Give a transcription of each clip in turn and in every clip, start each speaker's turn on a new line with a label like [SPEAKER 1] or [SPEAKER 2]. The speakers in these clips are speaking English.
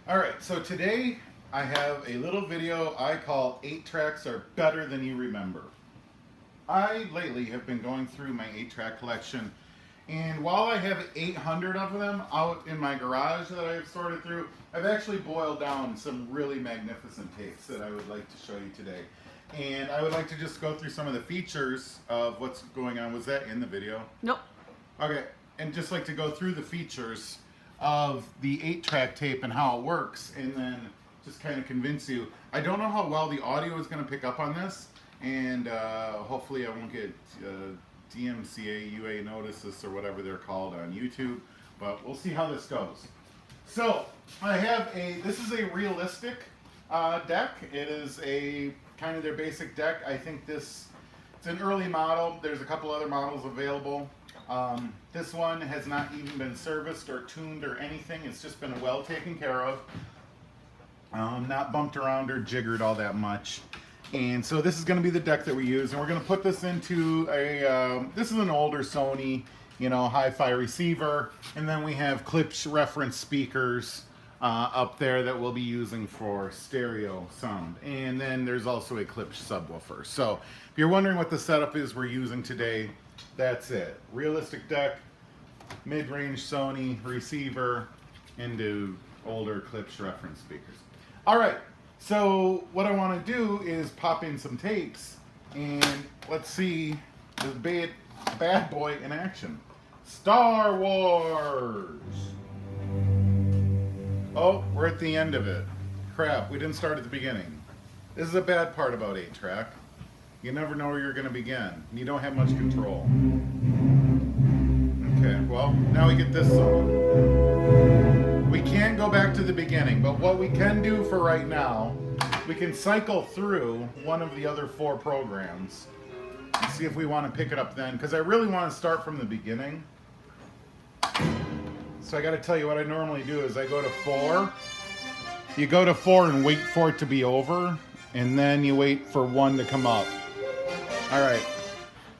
[SPEAKER 1] Alright, so today I have a little video I call 8 tracks are better than you remember. I lately have been going through my 8-track collection, and while I have 800 of them out in my garage that I've sorted through, I've actually boiled down some really magnificent tapes that I would like to show you today. And I would like to just go through some of the features of what's going on. Was that in the video?
[SPEAKER 2] Nope.
[SPEAKER 1] Okay, and just like to go through the features of the 8-track tape and how it works, and then just kind of convince you. I don't know how well the audio is going to pick up on this, and hopefully I won't get DMCA UA notices or whatever they're called on YouTube, but we'll see how this goes. So I have this is a Realistic deck. It is a kind of their basic deck. I think it's an early model. There's a couple other models available. This one has not even been serviced or tuned or anything. It's just been well taken care of. Not bumped around or jiggered all that much. And so this is going to be the deck that we use, and we're going to put this into a, this is an older Sony, hi-fi receiver, and then we have Klipsch reference speakers up there that we'll be using for stereo sound. And then there's also a Klipsch subwoofer. So if you're wondering what the setup is we're using today, that's it. Realistic deck, mid-range Sony receiver, into older Klipsch reference speakers. All right, so what I want to do is pop in some tapes, and let's see this bad boy in action. Star Wars! Oh, we're at the end of it. Crap, we didn't start at the beginning. This is a bad part about 8-track. You never know where you're going to begin. You don't have much control. Okay, well, now we get this song. We can't go back to the beginning, but what we can do for right now, we can cycle through one of the other 4 programs and see if we want to pick it up then, because I really want to start from the beginning. So I got to tell you what I normally do is I go to 4. You go to 4 and wait for it to be over, and then you wait for 1 to come up. All right,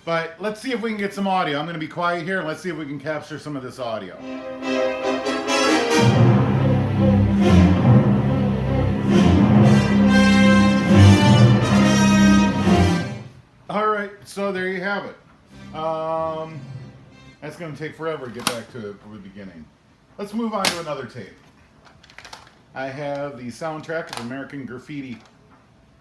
[SPEAKER 1] but let's see if we can get some audio. I'm going to be quiet here, and let's see if we can capture some of this audio. All right, so there you have it. That's going to take forever to get back to the beginning. Let's move on to another tape. I have the soundtrack of American Graffiti.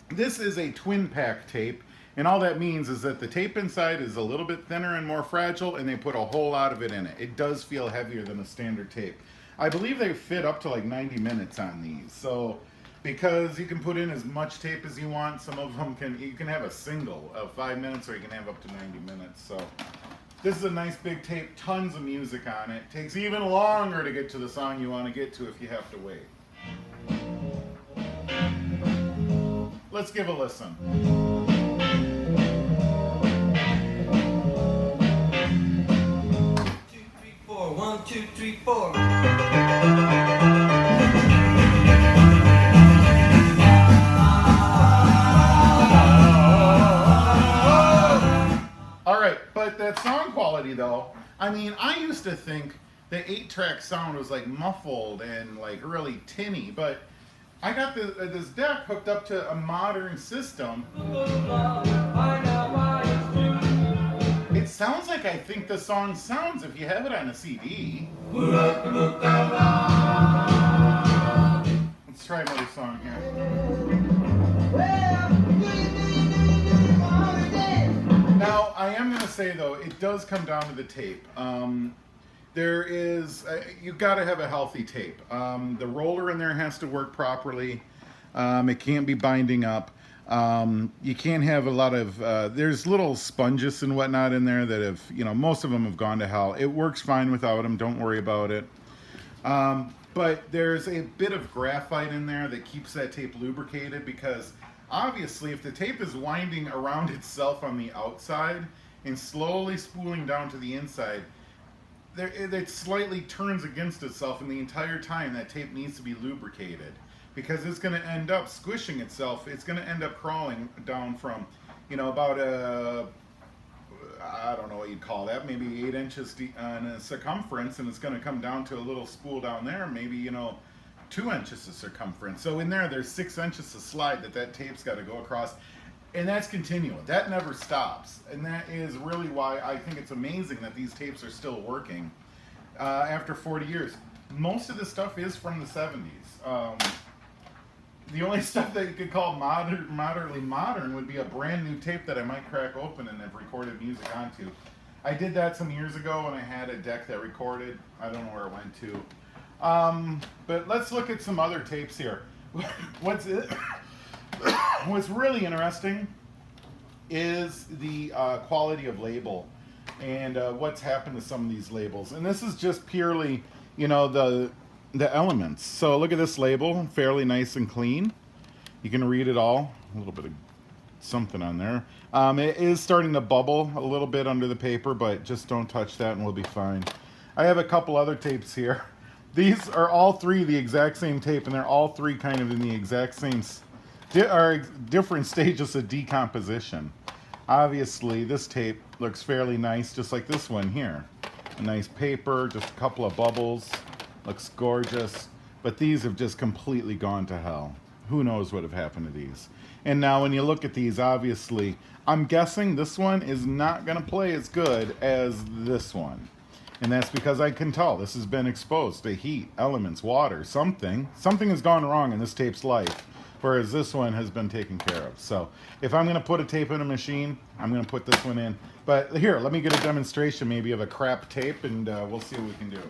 [SPEAKER 1] This is a twin pack tape, and all that means is that the tape inside is a little bit thinner and more fragile, and they put a whole lot of it in it. It does feel heavier than a standard tape. I believe they fit up to like 90 minutes on these, so because you can put in as much tape as you want, some of them you can have a single of 5 minutes, or you can have up to 90 minutes. So this is a nice big tape, tons of music on it. Takes even longer to get to the song you want to get to if you have to wait. Let's give a listen.
[SPEAKER 3] 1, 2, 3, 4.
[SPEAKER 1] Alright, but that song quality though, I mean, I used to think the 8-track sound was like muffled and like really tinny, but I got this deck hooked up to a modern system. It sounds like I think the song sounds if you have it on a CD. Let's try another song here. Now, I am going to say though, it does come down to the tape. There is, you've got to have a healthy tape. The roller in there has to work properly. It can't be binding up. You can't have a lot of, there's little sponges and whatnot in there that have, most of them have gone to hell. It works fine without them, don't worry about it. But there's a bit of graphite in there that keeps that tape lubricated, because obviously if the tape is winding around itself on the outside and slowly spooling down to the inside, it slightly turns against itself, and the entire time that tape needs to be lubricated, because it's going to end up squishing itself. It's going to end up crawling down from, about I don't know what you'd call that, maybe 8 inches in circumference, and it's going to come down to a little spool down there, maybe, 2 inches of circumference. So in there's 6 inches of slide that tape's got to go across. And that's continual. That never stops. And that is really why I think it's amazing that these tapes are still working after 40 years. Most of this stuff is from the 70s. The only stuff that you could call moderately modern would be a brand new tape that I might crack open and have recorded music onto. I did that some years ago when I had a deck that recorded. I don't know where it went to. But let's look at some other tapes here. What's really interesting is the quality of label and what's happened to some of these labels. And this is just purely, you know, the elements. So look at this label, fairly nice and clean. You can read it all. A little bit of something on there. It is starting to bubble a little bit under the paper, but just don't touch that and we'll be fine. I have a couple other tapes here. These are all three the exact same tape, and they're all three kind of in the exact same are different stages of decomposition. Obviously, this tape looks fairly nice, just like this one here. A nice paper, just a couple of bubbles, looks gorgeous. But these have just completely gone to hell. Who knows what have happened to these? And now when you look at these, obviously, I'm guessing this one is not going to play as good as this one. And that's because I can tell this has been exposed to heat, elements, water, something. Something has gone wrong in this tape's life. Whereas this one has been taken care of. So if I'm going to put a tape in a machine, I'm going to put this one in. But here, let me get a demonstration maybe of a crap tape, and we'll see what we can do.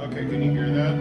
[SPEAKER 1] Okay, can you hear that?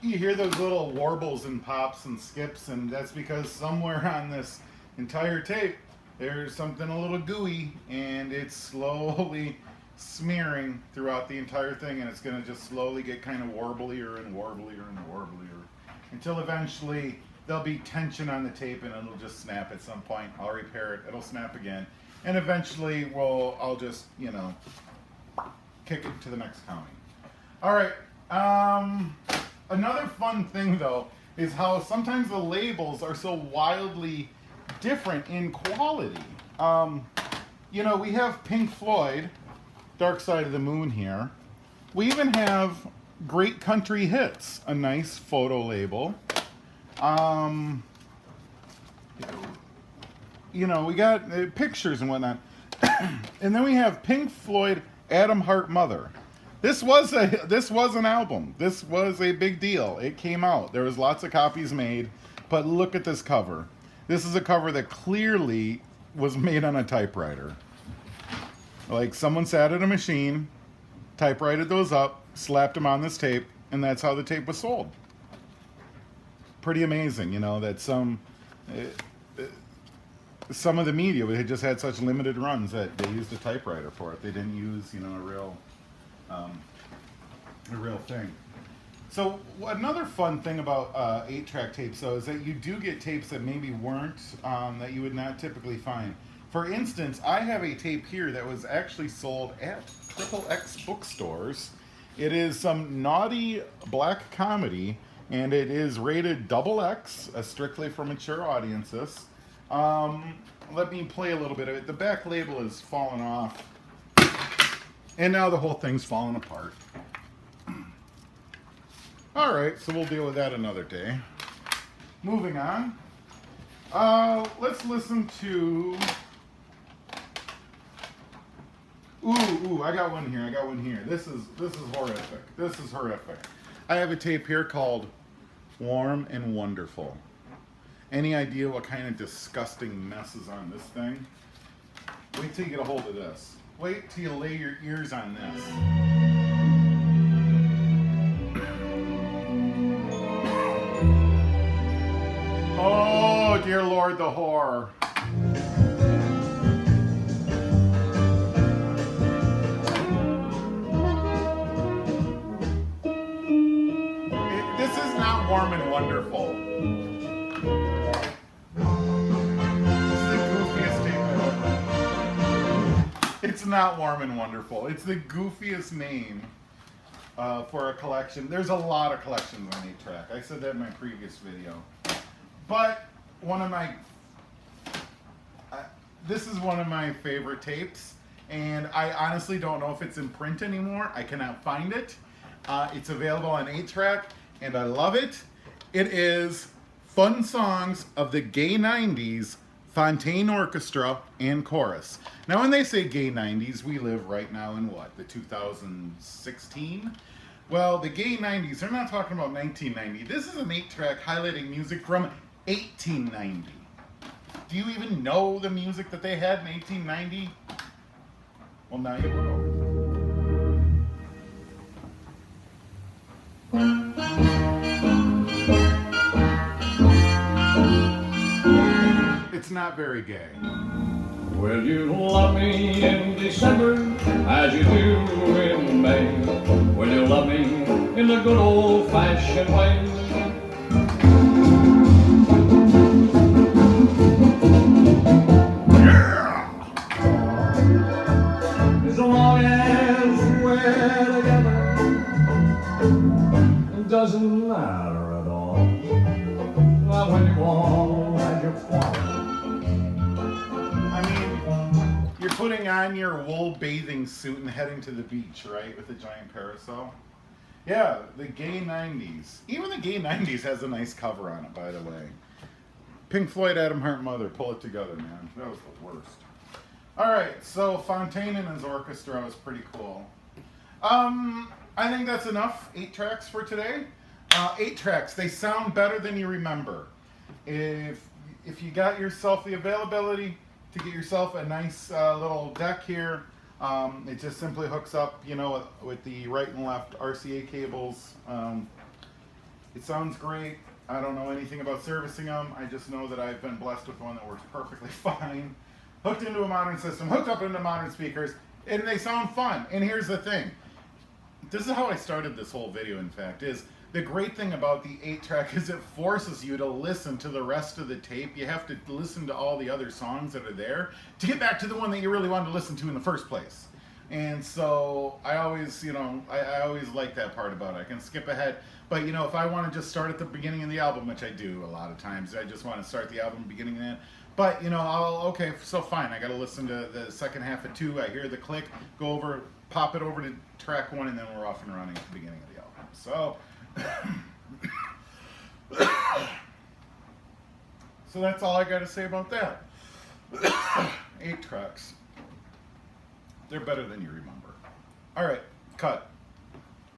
[SPEAKER 1] You hear those little warbles and pops and skips, and that's because somewhere on this entire tape there's something a little gooey, and it's slowly smearing throughout the entire thing, and it's going to just slowly get kind of warblier and warblier and warblier until eventually there'll be tension on the tape and it'll just snap at some point. I'll repair it, it'll snap again, and eventually I'll just, you know, kick it to the next county. All right. Another fun thing, though, is how sometimes the labels are so wildly different in quality. You know, we have Pink Floyd, Dark Side of the Moon here. We even have Great Country Hits, a nice photo label. You know, we got pictures and whatnot. And then we have Pink Floyd, Atom Heart Mother. This was an album. This was a big deal. It came out. There was lots of copies made, but look at this cover. This is a cover that clearly was made on a typewriter. Like someone sat at a machine, typewritten those up, slapped them on this tape, and that's how the tape was sold. Pretty amazing, you know, that some of the media had just had such limited runs that they used a typewriter for it. They didn't use, you know, a real thing. So another fun thing about 8-track tapes, though, is that you do get tapes that maybe weren't, that you would not typically find. For instance, I have a tape here that was actually sold at XXX bookstores. It is some naughty black comedy, and it is rated XX, strictly for mature audiences. Let me play a little bit of it. The back label is fallen off, and now the whole thing's falling apart. All right, so we'll deal with that another day. Moving on. Let's listen to... Ooh, I got one here. This is horrific. This is horrific. I have a tape here called Warm and Wonderful. Any idea what kind of disgusting mess is on this thing? Wait till you get a hold of this. Wait till you lay your ears on this. Oh, dear Lord, the horror. This is not warm and wonderful. It's not Warm and Wonderful. It's the goofiest name for a collection. There's a lot of collections on 8-track. I said that in my previous video. But this is one of my favorite tapes, and I honestly don't know if it's in print anymore. I cannot find it. It's available on 8-track, and I love it. It is Fun Songs of the Gay 90s, Fontaine Orchestra and Chorus. Now, when they say gay 90s, we live right now in what, the 2016? Well, the gay 90s, they're not talking about 1990. This is an 8-track highlighting music from 1890. Do you even know the music that they had in 1890? Well, now you will. It's not very gay.
[SPEAKER 2] Will you love me in December as you do in May? Will you love me in the good old-fashioned way?
[SPEAKER 1] Yeah!
[SPEAKER 2] As long as we're together, it doesn't matter at all. Not when you all have your quarrel.
[SPEAKER 1] You're putting on your wool bathing suit and heading to the beach, right? With a giant parasol. Yeah, the gay 90s. Even the gay 90s has a nice cover on it, by the way. Pink Floyd, Adam Hart, Mother. Pull it together, man. That was the worst. Alright, so Fontaine and his orchestra was pretty cool. I think that's enough 8-tracks for today. 8-tracks, they sound better than you remember. If you got yourself the availability to get yourself a nice little deck here, it just simply hooks up, you know, with the right and left RCA cables. It sounds great. I don't know anything about servicing them. I just know that I've been blessed with one that works perfectly fine. Hooked into a modern system, hooked up into modern speakers, and they sound fun. And here's the thing. This is how I started this whole video, in fact, is the great thing about the 8-track is it forces you to listen to the rest of the tape. You have to listen to all the other songs that are there to get back to the one that you really wanted to listen to in the first place. And so I always, you know, I always like that part about it. I can skip ahead. But, you know, if I want to just start at the beginning of the album, which I do a lot of times, I just want to start the album beginning and end. But, you know, okay, so fine. I got to listen to the second half of 2. I hear the click, go over, pop it over to track 1, and then we're off and running at the beginning of the album. So... so that's all I got to say about that. 8 tracks. They're better than you remember. All right, cut.